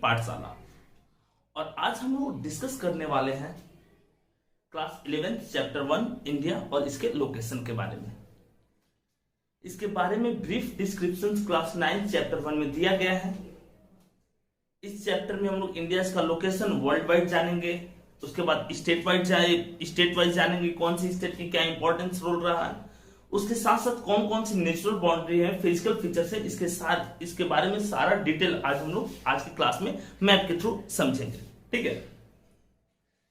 पाठशाला। और आज हम लोग डिस्कस करने वाले हैं क्लास 11 चैप्टर 1 इंडिया और इसके लोकेशन के बारे में। इसके बारे में ब्रीफ डिस्क्रिप्शन क्लास 9 चैप्टर 1 में दिया गया है। इस चैप्टर में हम लोग इंडिया का लोकेशन वर्ल्ड वाइड जानेंगे, उसके बाद स्टेट वाइज जानेंगे कौन सी स्टेट की क्या इंपॉर्टेंस रोल रहा है, उसके साथ साथ कौन कौन सी नेचुरल बाउंड्री है, फिजिकल फीचर्स है, इसके बारे में सारा डिटेल आज हम लोग आज की क्लास में मैप के थ्रू समझेंगे। ठीक है,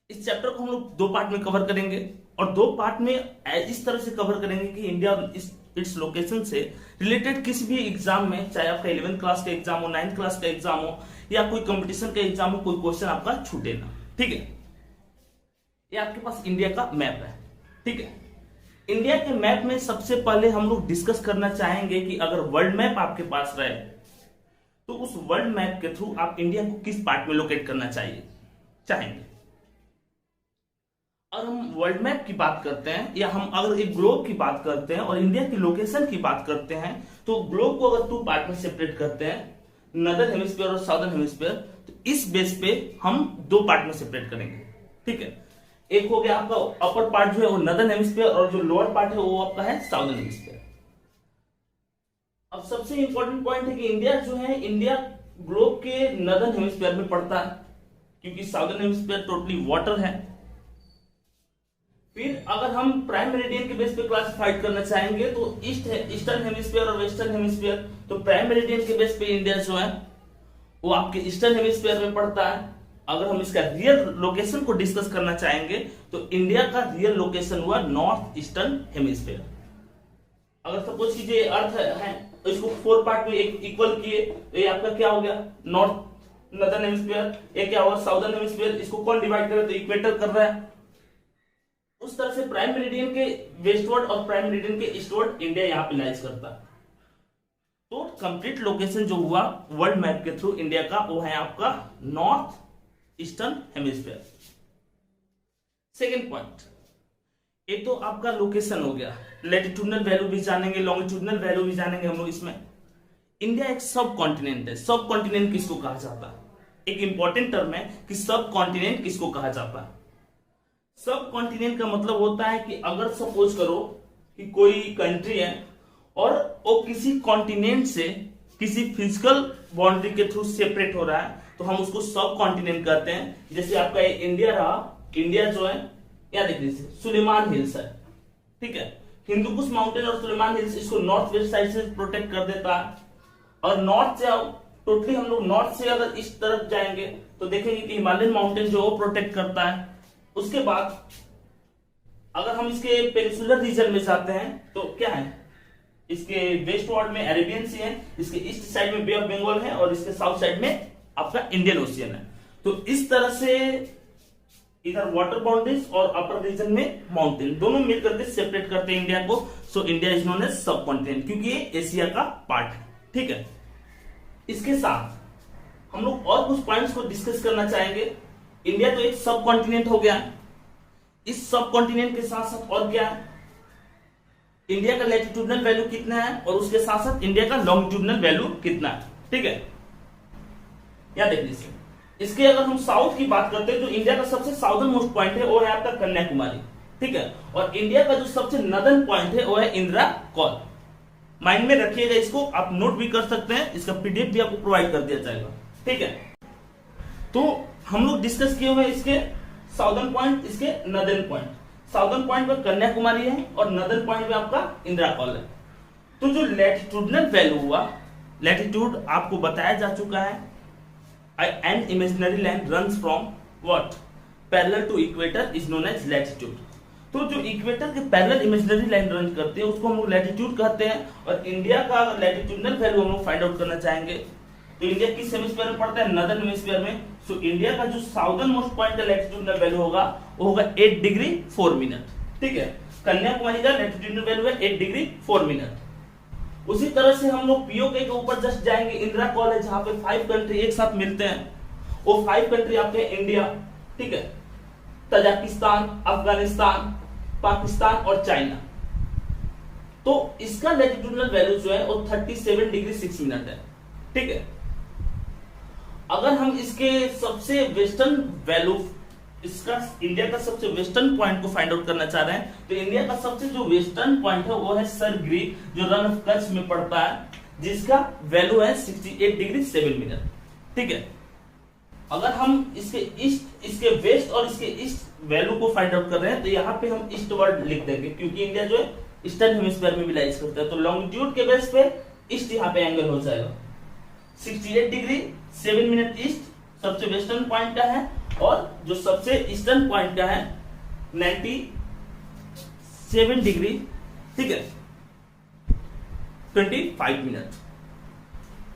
इस चैप्टर को हम लोग दो पार्ट में कवर करेंगे और दो पार्ट में इस तरह से कवर करेंगे कि इंडिया इट्स लोकेशन से रिलेटेड किसी भी एग्जाम में, चाहे आपका 11th क्लास का एग्जाम हो, 9th क्लास का एग्जाम हो या कोई कंपटीशन का एग्जाम हो, कोई क्वेश्चन आपका छूटे ना। ठीक है, ये आपके पास इंडिया का मैप है। ठीक है, इंडिया के मैप में सबसे पहले हम लोग डिस्कस करना चाहेंगे कि अगर वर्ल्ड मैप आपके पास रहे तो उस वर्ल्ड मैप के थ्रू आप इंडिया को किस पार्ट में लोकेट करना चाहेंगे। और हम वर्ल्ड मैप की बात करते हैं या हम अगर एक ग्लोब की बात करते हैं और इंडिया की लोकेशन की बात करते हैं, तो ग्लोब को अगर 2 पार्ट में सेपरेट करते हैं, नॉर्दर्न हेमिस्फीयर और साउदर्न हेमिस्फीयर, तो इस बेस पे हम 2 पार्ट में सेपरेट करेंगे। ठीक है, एक हो गया आपका अपर पार्ट जो है वो नॉर्दर्न हेमिस्फीयर और जो लोअर पार्ट है वो आपका है साउदर्न हेमिस्फीयर। अब सबसे इंपॉर्टेंट पॉइंट है कि इंडिया ग्लोब के नॉर्दर्न हेमिस्फीयर में पड़ता है, क्योंकि साउदर्न हेमिस्फीयर टोटली वाटर है। फिर अगर हम प्राइम मेरिडियन के बेस पे क्लासिफाइड करना चाहेंगे तो ईस्टर्न हेमिस्फीयर और वेस्टर्न हेमिस्फीयर, तो प्राइम मेरिडियन के बेस पे इंडिया जो है वो आपके ईस्टर्न हेमिस्फीयर में पड़ता है। अगर हम इसका रियल लोकेशन को डिस्कस करना चाहेंगे तो इंडिया का रियल लोकेशन हुआ नॉर्थ ईस्टर्न हेमिस्फीयर। अगर सपोज कीजिए अर्थ है तो इसको 4 पार्ट में इक्वल किए तो ये आपका क्या हो गया, नॉर्दर्न हेमिस्फीयर। ये क्या हुआ, साउदर्न हेमिस्फीयर। इसको कौन डिवाइड करे तो इक्वेटर कर रहा है। उस तरह से प्राइम मेरिडियन के वेस्टवर्ड और प्राइम मेरिडियन के ईस्टवर्ड इंडिया यहाँ पे लाइज करता है। तो कंप्लीट लोकेशन जो हुआ वर्ल्ड मैप के थ्रू इंडिया का, वो है आपका north eastern hemisphere. Second point, ये तो आपका लोकेशन हो गया। लैटिट्यूडनल वैल्यू भी जानेंगे, लॉन्गिट्यूडनल वैल्यू भी जानेंगे हम लोग इसमें। इंडिया एक सब कॉन्टिनेंट है। सब कॉन्टिनेंट किसको कहा जाता है, एक इंपॉर्टेंट टर्म है कि सब कॉन्टिनेंट किसको कहा जाता है। सब कॉन्टिनेंट का मतलब होता है कि अगर सपोज करो कि कोई कंट्री है और वो किसी कॉन्टिनेंट से किसी फिजिकल बाउंड्री के थ्रू सेपरेट हो रहा है तो हम उसको सब कॉन्टिनेंट कहते हैं। जैसे आपका इंडिया रहा, इंडिया जो है क्या देख लीजिए सुलेमान हिल्स है। ठीक है, हिंदुकुश माउंटेन और सुलेमान हिल्स इसको नॉर्थ वेस्ट साइड से प्रोटेक्ट कर देता है। और नॉर्थ से टोटली हम लोग नॉर्थ से अगर इस तरफ जाएंगे तो देखेंगे कि हिमालयन माउंटेन जो वो प्रोटेक्ट करता है। उसके बाद अगर हम इसके पेनिसुलर रीजन में जाते हैं तो क्या है, इसके वेस्ट वार्ड में अरेबियन सी है, इसके ईस्ट साइड में बे ऑफ बंगाल है और इसके साउथ साइड में आपका इंडियन ओशियन है। तो इस तरह से इधर वाटर बाउंड्रीज और अपर रीजन में माउंटेन दोनों मिलकर के सेपरेट करते हैं इंडिया को। So India is known as subcontinent, क्योंकि ये एशिया का पार्ट है। ठीक है, इसके साथ हम लोग और कुछ पॉइंट्स को डिस्कस करना चाहेंगे। इंडिया तो एक सब कॉन्टिनेंट हो गया। इस सब कॉन्टिनेंट के साथ साथ और क्या है, इंडिया का लैटिट्यूडनल वैल्यू कितना है और उसके साथ साथ इंडिया का लॉन्गिट्यूडनल वैल्यू कितना है। ठीक है, या देख लीजिए, इसके अगर हम साउथ की बात करते हैं तो इंडिया का सबसे साउदर्न मोस्ट पॉइंट है वो है आपका कन्याकुमारी। ठीक है, और इंडिया का जो सबसे नॉर्दर्न पॉइंट है वो है इंदिरा कॉल। माइंड में रखिएगा, इसको आप नोट भी कर सकते हैं, इसका पीडीएफ भी आपको प्रोवाइड कर दिया जाएगा। ठीक है, तो हम लोग डिस्कस किए हुए इसके साउदर्न पॉइंट, इसके नॉर्दर्न पॉइंट। साउदर्न पॉइंट पर कन्याकुमारी है और नॉर्दर्न पॉइंट पे आपका इंदिरा कॉल है। तो जो लैटिट्यूडनल वैल्यू हुआ, लैटिट्यूड आपको बताया जा चुका है, an imaginary line runs from what parallel to equator is known as latitude. तो जो इक्वेटर के पैरेलल इमेजिनरी लाइन रन करते हैं उसको हम लोग लैटिट्यूड कहते हैं। और इंडिया का लैटिट्यूडनल वैल्यू हम लोग फाइंड आउट करना चाहेंगे तो इंडिया किस हेमिस्फीयर में पड़ता है, नॉर्दर्न हेमिस्फीयर में। सो इंडिया का जो साउदर्न मोस्ट पॉइंट का लैटिट्यूडनल वैल्यू होगा वो होगा 8 डिग्री 4 मिनट। ठीक है, कन्याकुमारी का लैटिट्यूडनल वैल्यू है 8 डिग्री 4 मिनट। उसी तरह से हम लोग पीओके के ऊपर जस्ट जाएंगे, इंदिरा कॉल है जहां पे 5 कंट्री एक साथ मिलते हैं। वो 5 कंट्री आपके इंडिया, ठीक है, तजाकिस्तान, अफगानिस्तान, पाकिस्तान और चाइना। तो इसका लैटिट्यूडनल वैल्यू जो है वो 37 डिग्री 6 मिनट है। ठीक है, अगर हम इसके सबसे वेस्टर्न वैल्यू, इसका इंडिया का सबसे वेस्टर्न पॉइंट को फाइंड आउट करना चाह रहे हैं, तो इंडिया का सबसे जो वेस्टर्न पॉइंट है वो है सरगिरी, जो रन ऑफ कच्छ में पड़ता है, जिसका वैल्यू है 68 डिग्री 7 मिनट। ठीक है, अगर हम इसके ईस्ट, इसके वेस्ट और इसके ईस्ट वैल्यू को फाइंड आउट कर रहे हैं, तो यहाँ पे हम ईस्ट वर्ड लिख देंगे, क्योंकि इंडिया जो है ईस्टर्न हेमिस्फीयर में भी लाइज करता है, तो लॉन्गिट्यूड के बेस पे ईस्ट यहाँ पे एंगल हो जाएगा। 68 डिग्री 7 मिनट ईस्ट सबसे वेस्टर्न पॉइंट का है, और जो सबसे ईस्टर्न पॉइंट का है 97 डिग्री, ठीक है, 25 मिनट।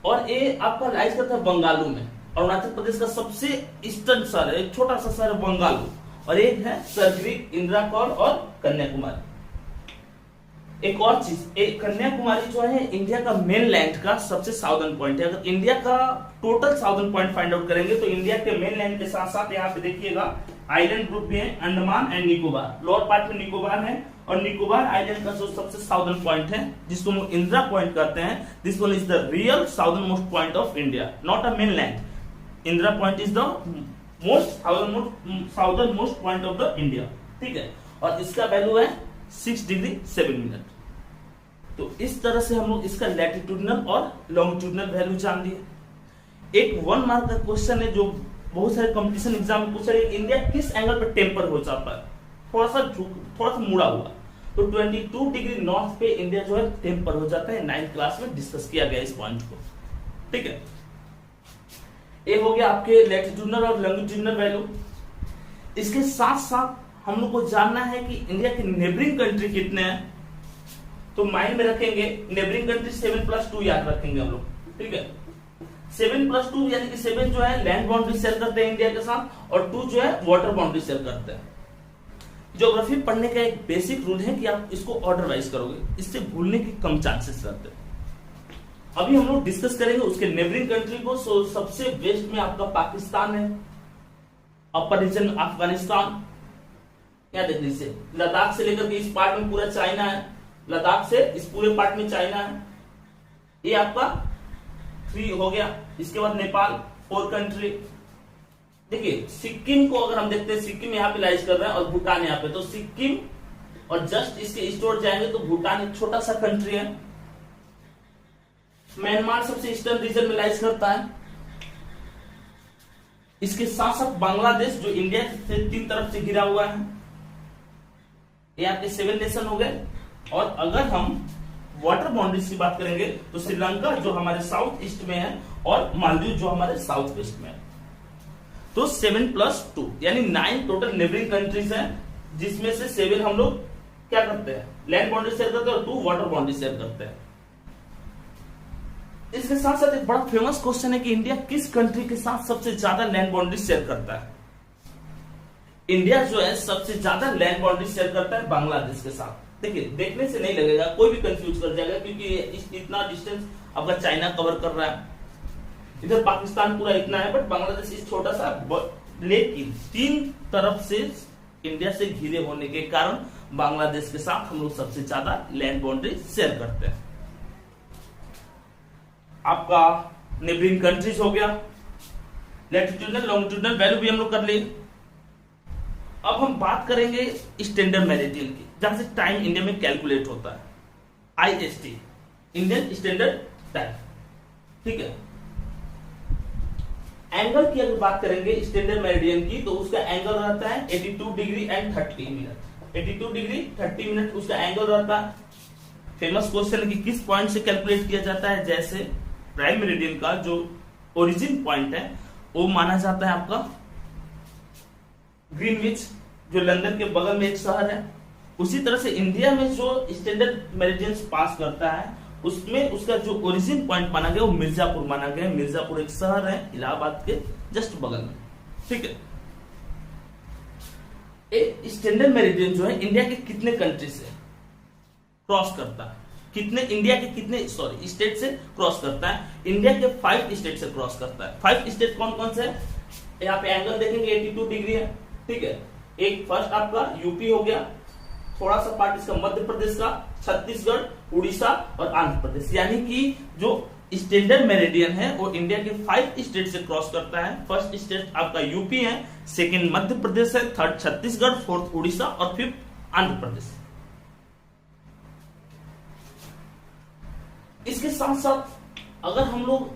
और ये आपका लाइज करता है बंगालू में। अरुणाचल प्रदेश का सबसे ईस्टर्न शहर है, एक छोटा सा शहर है बंगालू, और एक है सरगिरी, इंदिराकौर और कन्याकुमारी। एक और चीज, कन्याकुमारी जो है इंडिया का मेन लैंड का सबसे साउदर्न पॉइंट है। अगर इंडिया का total southern point find out करेंगे तो इंडिया के मेन लैंड के साथ साथ यहाँ पे देखिएगा आइलैंड ग्रुप भी है, Andaman and Nicobar, lower part में निकोबार है, और निकोबार आइलैंड का जो सबसे साउदर्न पॉइंट है, जिसको हम इंदिरा पॉइंट कहते हैं, this one is the real southern most point of India, not a main land. Indira point is the most southern most point of the India. ठीक है, और इसका वैल्यू है 6 डिग्री 7 मिनट। तो इस तरह से हम लोग इसका लैटिट्यूडनल और लॉन्गिट्यूडनल वैल्यू जान लिए। एक 1 मार्क का क्वेश्चन है जो बहुत सारे कंपटीशन एग्जाम में पूछा है, इंडिया किस एंगल पे टेम्पर हो जाता है, थोड़ा सा मुड़ा हुआ, तो 22 डिग्री नॉर्थ पे इंडिया जो है टेम्पर हो जाता है। 9th क्लास में डिस्कस किया गया इस पॉइंट को। ठीक है, ये हो गया आपके लैटिट्यूडनल और लॉन्गिट्यूडनल वैल्यू। इसके साथ साथ हम लोग को जानना है कि इंडिया के नेबरिंग कंट्री कितने हैं, तो माइंड में रखेंगे नेबरिंग कंट्री 7+2 याद रखेंगे हम लोग। ठीक है, 7+2 यानी कि 7 जो है लैंड बाउंड्री शेयर करते हैं इंडिया के साथ, और 2 जो है वाटर बाउंड्री शेयर करते हैं। ज्योग्राफी पढ़ने का एक बेसिक रूल है कि आप इसको ऑर्डर वाइज करोगे, इससे भूलने की कम चांसेस रहते हैं। अभी हम लोग डिस्कस करेंगे उसके नेबरिंग कंट्री को। सबसे वेस्ट में आपका पाकिस्तान है, अपर रीजन अफगानिस्तान, क्या देख लीजिए, लद्दाख से लेकर के इस पार्ट में पूरा चाइना है, लद्दाख से इस पूरे पार्ट में चाइना है, ये आपका 3 हो गया। इसके बाद नेपाल 4 कंट्री। देखिए सिक्किम को अगर हम देखते हैं, सिक्किम यहाँ पे लाइज कर रहे हैं और भूटान यहाँ पे, तो सिक्किम और जस्ट इसके ईस्ट ओर जाएंगे तो भूटान एक छोटा सा कंट्री है। म्यांमार सबसे ईस्टर्न रीजन में लाइज करता है। इसके साथ साथ बांग्लादेश जो इंडिया से 3 तरफ से घिरा हुआ है, ये आपके 7 नेशन हो गए। और अगर हम वाटर बाउंड्रीज की बात करेंगे तो श्रीलंका जो हमारे साउथ ईस्ट में है, और मालदीव जो हमारे साउथ वेस्ट में है। तो 7+2 यानी 9 टोटल नेबरिंग कंट्रीज हैं, जिसमें से 7 हम लोग क्या करते हैं, लैंड बाउंड्री शेयर करते हैं, और 2 वाटर बाउंड्री शेयर करते हैं। इसके साथ साथ एक बड़ा फेमस क्वेश्चन है कि इंडिया किस कंट्री के साथ सबसे ज्यादा लैंड बाउंड्री शेयर करता है। इंडिया जो है सबसे ज्यादा लैंड बाउंड्री शेयर करता है बांग्लादेश के साथ। देखिए देखने से नहीं लगेगा, कोई भी कंफ्यूज कर जाएगा, क्योंकि इतना डिस्टेंस आपका चाइना कवर कर रहा है, इधर पाकिस्तान पूरा इतना है, बट बांग्लादेश इस छोटा सा। लेकिन 3 तरफ से इंडिया से घिरे होने के कारण बांग्लादेश के साथ हम लोग सबसे ज्यादा लैंड बाउंड्री शेयर करते हैं। आपका नेबरिंग कंट्रीज हो गया, लैटिट्यूडनल लॉन्गिट्यूडनल वैल्यू भी हम लोग कर लिए। अब हम बात करेंगे स्टैंडर्ड मेरिडियन की, जहां से टाइम इंडिया में कैलकुलेट होता है, IST, इंडियन स्टैंडर्ड टाइम। ठीक है, एंगल की अगर बात करेंगे स्टैंडर्ड मेरिडियन की, तो उसका एंगल रहता है 82 degree and 30 minute. 82 degree 30 minute उसका एंगल रहता है। फेमस क्वेश्चन है कि किस पॉइंट से कैलकुलेट किया जाता है, जैसे प्राइम मेरिडियन का जो ओरिजिन पॉइंट है वो माना जाता है आपका ग्रीनविच, जो लंदन के बगल में एक शहर है। उसी तरह से इंडिया में जो स्टैंडर्ड मेरिडियन पास करता है, उसमें उसका जो ओरिजिन पॉइंट माना गया वो मिर्जापुर माना गया। मिर्जापुर एक शहर है इलाहाबाद के जस्ट बगल में। ठीक है, एक स्टैंडर्ड मेरिडियन जो है इंडिया के कितने कंट्री से क्रॉस करता है, कितने इंडिया के कितने स्टेट से क्रॉस करता है। इंडिया के 5 स्टेट से क्रॉस करता है। 5 स्टेट कौन कौन से है, यहाँ पे एंगल देखेंगे 82 डिग्री है। ठीक है, एक फर्स्ट आपका यूपी हो गया, थोड़ा सा पार्ट इसका मध्य प्रदेश का, छत्तीसगढ़, उड़ीसा और आंध्र प्रदेश, यानी कि जो स्टैंडर्ड मेरिडियन है वो इंडिया के 5 स्टेट से क्रॉस करता है। फर्स्ट स्टेट आपका यूपी है, सेकंड मध्य प्रदेश है, थर्ड छत्तीसगढ़, फोर्थ उड़ीसा और फिफ्थ आंध्र प्रदेश। इसके साथ साथ अगर हम लोग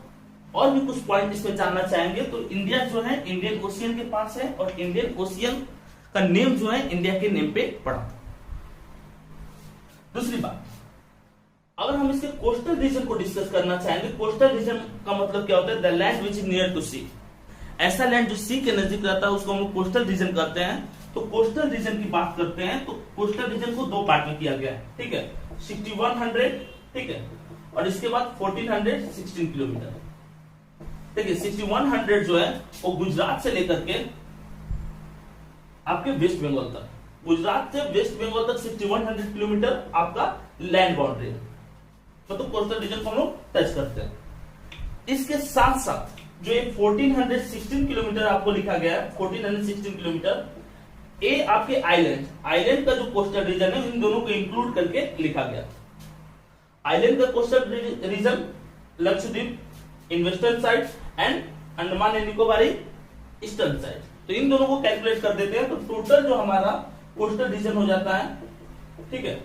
और भी कुछ पॉइंट इसमें जानना चाहेंगे तो इंडिया जो है इंडियन ओशियन के पास है और इंडियन ओशियन का नेम जो है इंडिया के नेम पे पड़ा। दूसरी बात, अगर हम इसके कोस्टल रीजन को डिस्कस करना चाहेंगे, कोस्टल रीजन का मतलब क्या होता है? The land which is near to sea. ऐसा लैंड जो सी के नजदीक रहता है उसको हम लोग कोस्टल रीजन कहते हैं। तो कोस्टल रीजन की बात करते हैं तो कोस्टल रीजन को 2 पार्ट में किया गया है, ठीक है, 6100, ठीक है, और इसके बाद 1416 किलोमीटर, ठीक है। 6100 जो है वो गुजरात से लेकर के आपके वेस्ट बंगाल तक, गुजरात से वेस्ट बंगाल तक 6100 किलोमीटर आपका लैंड बाउंड्री है, मतलब कोस्टल रीजन को हम लोग टच करते हैं। इसके साथ साथ जो ये 1416 किलोमीटर आपको लिखा गया है, 1416 किलोमीटर, ये आपके आइलैंड का जो कोस्टल रीजन है इन दोनों को इंक्लूड करके लिखा गया। आइलैंड का coastal region Lakshadweep in western side and Andaman and Nicobari eastern side, तो इन दोनों को कैलकुलेट कर देते हैं तो टोटल जो हमारा कोस्टल रीजन हो जाता है, ठीक है,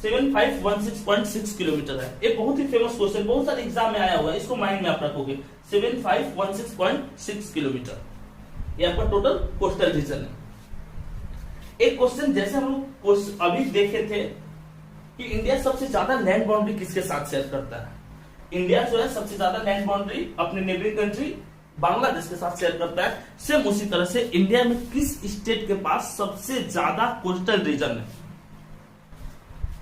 7516.6 किलोमीटर है। एक बहुत ही फेमस क्वेश्चन, बहुत सारे एग्जाम में आया हुआ है, इसको माइंड में आप रखोगे, 7516.6 किलोमीटर ये आपका टोटल कोस्टल रीजन है। एक क्वेश्चन जैसे हम लोग अभी देखे थे कि इंडिया सबसे ज्यादा लैंड बाउंड्री किसके साथ शेयर करता है? इंडिया जो है सबसे ज्यादा लैंड बाउंड्री अपने नेबरिंग कंट्री बांग्लादेश के साथ शेयर करता है। सेम उसी तरह से इंडिया में किस स्टेट के पास सबसे ज्यादा कोस्टल रीजन है?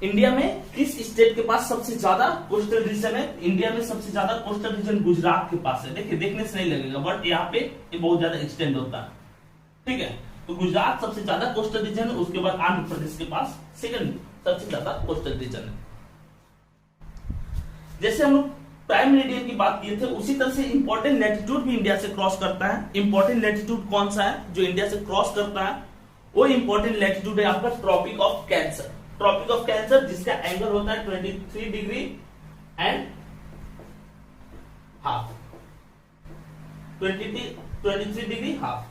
इंडिया में किस स्टेट के पास सबसे ज्यादा कोस्टल रीजन है? इंडिया में सबसे ज्यादा कोस्टल रीजन गुजरात के पास है। देखिए, देखने से नहीं लगेगा बट यहाँ पे ये बहुत ज्यादा एक्सटेंड होता है, ठीक है। तो गुजरात सबसे ज्यादा कोस्टल रीजन है, उसके बाद आंध्र प्रदेश के पास सेकंड सबसे ज्यादा कोस्टल रीजन है। जैसे हम लोग प्राइम मेरिडियन की बात किए थे उसी तरह से इंपॉर्टेंट लैटिट्यूड भी इंडिया से क्रॉस करता है। इंपॉर्टेंट लैटिट्यूड कौन सा है जो इंडिया से क्रॉस करता है? वो इंपॉर्टेंट लैटिट्यूड है आपका tropic of cancer. Tropic of cancer जिसका एंगल होता है 23 degree and half, 23 degree half.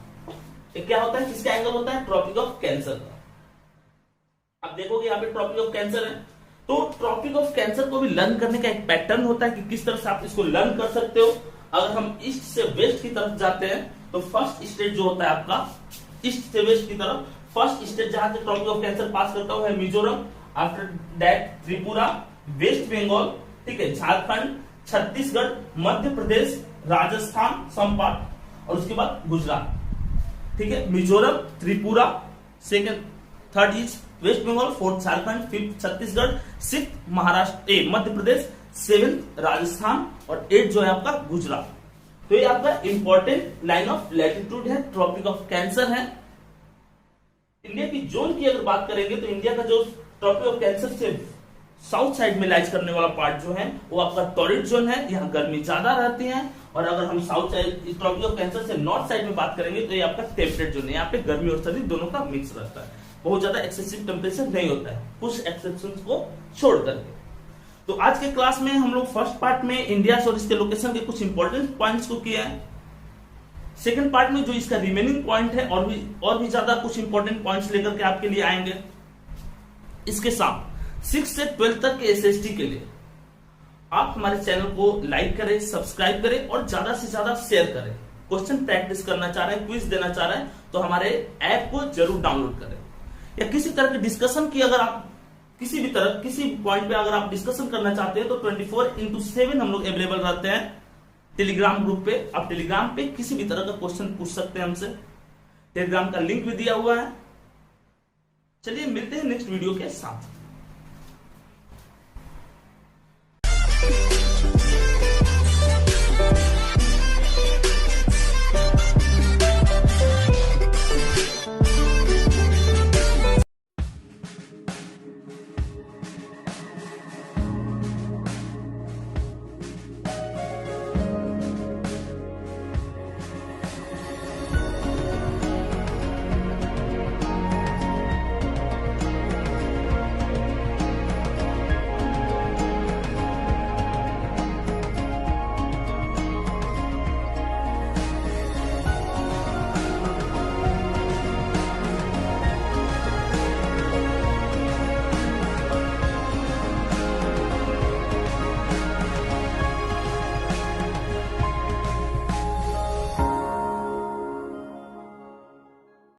क्या होता है, किसका एंगल होता है? ट्रॉपिक ऑफ कैंसर का। अब देखोगे यहाँ पे ट्रॉपिक ऑफ कैंसर है, तो ट्रॉपिक ऑफ कैंसर को भी लर्न करने का एक पैटर्न होता है कि किस तरह से आप इसको लर्न कर सकते हो। अगर हम ईस्ट से वेस्ट की तरफ जाते हैं तो फर्स्ट स्टेट जो होता है आपका ईस्ट से वेस्ट की तरफ, फर्स्ट स्टेट जहां से ट्रॉपिक ऑफ कैंसर पास करता है मिजोरम, आफ्टर दैट त्रिपुरा, वेस्ट बंगाल, ठीक है, झारखंड, छत्तीसगढ़, मध्य प्रदेश, राजस्थान संपात और उसके बाद गुजरात, ठीक है। Mizoram, Tripura, second, third is West Bengal, fourth Jharkhand, fifth Chhattisgarh, sixth Maharashtra, Madhya Pradesh, seventh Rajasthan और 8 जो है आपका गुजरात। तो ये आपका इंपॉर्टेंट लाइन ऑफ लैटिट्यूड है, ट्रॉपिक ऑफ कैंसर है। इंडिया की जोन की अगर बात करेंगे तो इंडिया का जो ट्रॉपिक ऑफ कैंसर से साउथ साइड में लाइज करने वाला पार्ट जो है वो आपका टॉरिड जोन है, यहाँ गर्मी ज्यादा रहती है। और अगर हम south side tropic of cancer से नॉर्थ साइड में बात करेंगे तो ये आपका टेम्परेट जोन है, यहाँ पे गर्मी और सर्दी दोनों का मिक्स रहता है, बहुत ज्यादा एक्सेसिव टेम्परेचर नहीं होता है, कुछ एक्सेप्शंस को छोड़ करके। तो आज के क्लास में हम लोग फर्स्ट पार्ट में इंडिया और इसके लोकेशन के कुछ इंपॉर्टेंट पॉइंट्स को किया है। सेकंड पार्ट में जो इसका रिमेनिंग पॉइंट है और भी ज्यादा कुछ इंपॉर्टेंट पॉइंट्स लेकर के आपके लिए आएंगे। इसके साथ 6 से 12 तक के एसएसटी के लिए आप हमारे चैनल को लाइक करें, सब्सक्राइब करें और ज्यादा से ज्यादा शेयर करें। क्वेश्चन प्रैक्टिस करना चाह रहे हैं, क्विज देना चाह रहे हैं तो हमारे ऐप को जरूर डाउनलोड करें। या किसी तरह के डिस्कशन की अगर आप किसी भी तरह किसी पॉइंट पे अगर आप डिस्कशन करना चाहते हैं तो 24/7 हम लोग अवेलेबल रहते हैं टेलीग्राम ग्रुप पे। आप टेलीग्राम पे किसी भी तरह का क्वेश्चन पूछ सकते हैं हमसे, टेलीग्राम का लिंक भी दिया हुआ है। चलिए मिलते हैं नेक्स्ट वीडियो के साथ।